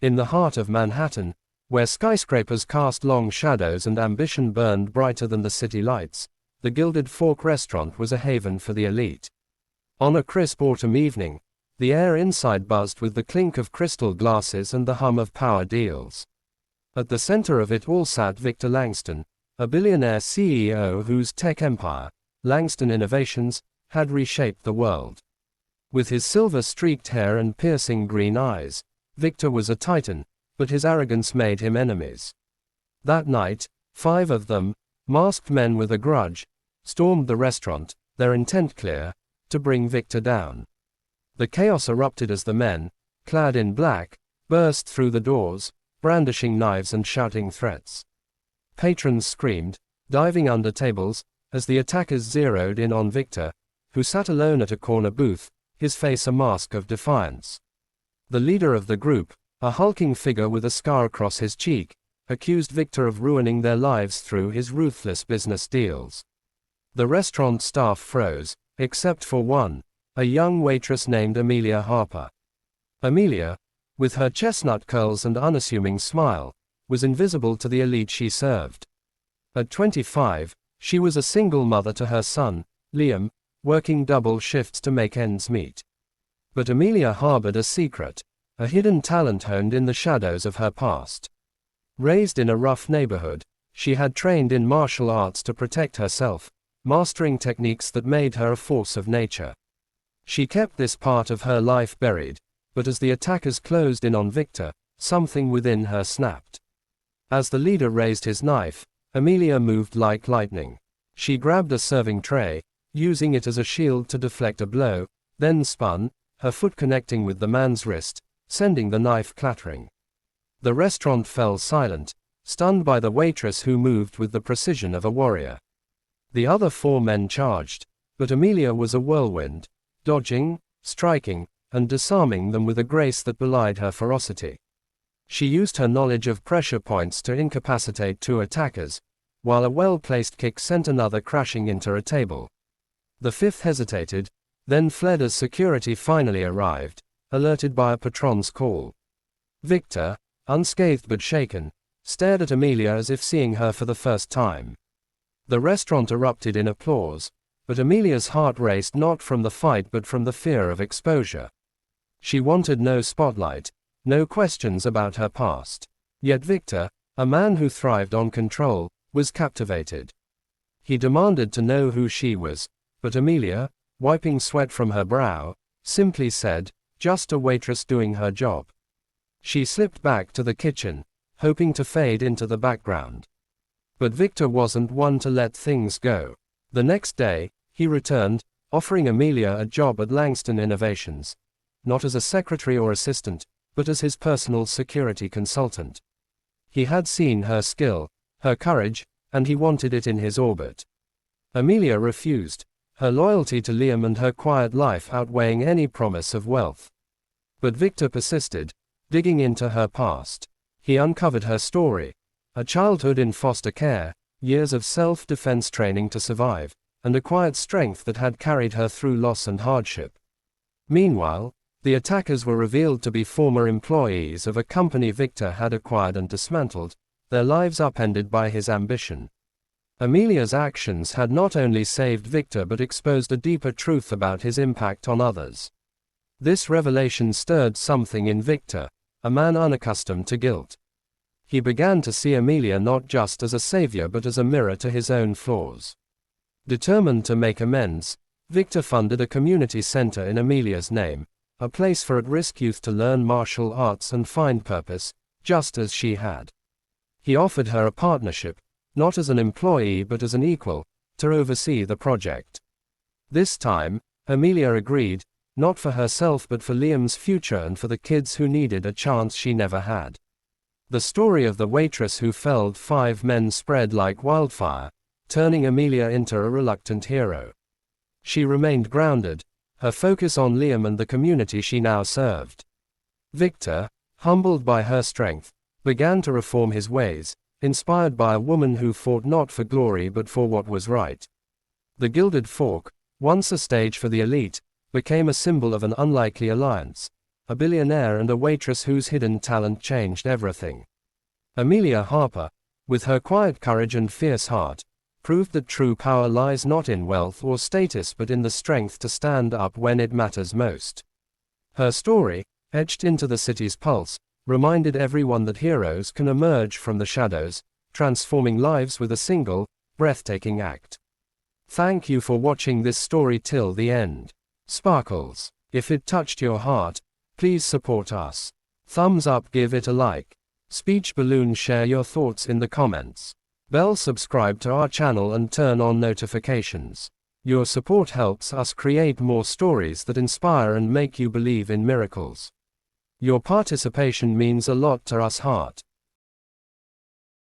In the heart of Manhattan, where skyscrapers cast long shadows and ambition burned brighter than the city lights, the Gilded Fork restaurant was a haven for the elite. On a crisp autumn evening, the air inside buzzed with the clink of crystal glasses and the hum of power deals. At the center of it all sat Victor Langston, a billionaire CEO whose tech empire, Langston Innovations, had reshaped the world. With his silver-streaked hair and piercing green eyes, Victor was a titan, but his arrogance made him enemies. That night, 5 of them, masked men with a grudge, stormed the restaurant, their intent clear, to bring Victor down. The chaos erupted as the men, clad in black, burst through the doors, brandishing knives and shouting threats. Patrons screamed, diving under tables, as the attackers zeroed in on Victor, who sat alone at a corner booth, his face a mask of defiance. The leader of the group, a hulking figure with a scar across his cheek, accused Victor of ruining their lives through his ruthless business deals. The restaurant staff froze, except for one, a young waitress named Amelia Harper. Amelia, with her chestnut curls and unassuming smile, was invisible to the elite she served. At 25, she was a single mother to her son, Liam, working double shifts to make ends meet. But Amelia harbored a secret, a hidden talent honed in the shadows of her past. Raised in a rough neighborhood, she had trained in martial arts to protect herself, mastering techniques that made her a force of nature. She kept this part of her life buried, but as the attackers closed in on Victor, something within her snapped. As the leader raised his knife, Amelia moved like lightning. She grabbed a serving tray, using it as a shield to deflect a blow, then spun, her foot connecting with the man's wrist, sending the knife clattering. The restaurant fell silent, stunned by the waitress who moved with the precision of a warrior. The other 4 men charged, but Amelia was a whirlwind, dodging, striking, and disarming them with a grace that belied her ferocity. She used her knowledge of pressure points to incapacitate 2 attackers, while a well-placed kick sent another crashing into a table. The 5th hesitated, then fled as security finally arrived, alerted by a patron's call. Victor, unscathed but shaken, stared at Amelia as if seeing her for the first time. The restaurant erupted in applause, but Amelia's heart raced not from the fight but from the fear of exposure. She wanted no spotlight, no questions about her past. Yet Victor, a man who thrived on control, was captivated. He demanded to know who she was, but Amelia, wiping sweat from her brow, simply said, "Just a waitress doing her job." She slipped back to the kitchen, hoping to fade into the background. But Victor wasn't one to let things go. The next day, he returned, offering Amelia a job at Langston Innovations, not as a secretary or assistant, but as his personal security consultant. He had seen her skill, her courage, and he wanted it in his orbit. Amelia refused, her loyalty to Liam and her quiet life outweighing any promise of wealth. But Victor persisted, digging into her past. He uncovered her story, a childhood in foster care, years of self-defense training to survive, and a quiet strength that had carried her through loss and hardship. Meanwhile, the attackers were revealed to be former employees of a company Victor had acquired and dismantled, their lives upended by his ambition. Amelia's actions had not only saved Victor but exposed a deeper truth about his impact on others. This revelation stirred something in Victor, a man unaccustomed to guilt. He began to see Amelia not just as a savior but as a mirror to his own flaws. Determined to make amends, Victor funded a community center in Amelia's name, a place for at-risk youth to learn martial arts and find purpose, just as she had. He offered her a partnership, not as an employee but as an equal, to oversee the project. This time, Amelia agreed, not for herself but for Liam's future and for the kids who needed a chance she never had. The story of the waitress who felled 5 men spread like wildfire, turning Amelia into a reluctant hero. She remained grounded, her focus on Liam and the community she now served. Victor, humbled by her strength, began to reform his ways, inspired by a woman who fought not for glory but for what was right. The Gilded Fork, once a stage for the elite, became a symbol of an unlikely alliance, a billionaire and a waitress whose hidden talent changed everything. Amelia Harper, with her quiet courage and fierce heart, proved that true power lies not in wealth or status but in the strength to stand up when it matters most. Her story, etched into the city's pulse, reminded everyone that heroes can emerge from the shadows, transforming lives with a single, breathtaking act. Thank you for watching this story till the end. Sparkles. If it touched your heart, please support us. Thumbs up, give it a like. Speech balloon, share your thoughts in the comments. Bell, subscribe to our channel and turn on notifications. Your support helps us create more stories that inspire and make you believe in miracles. Your participation means a lot to us. Heart.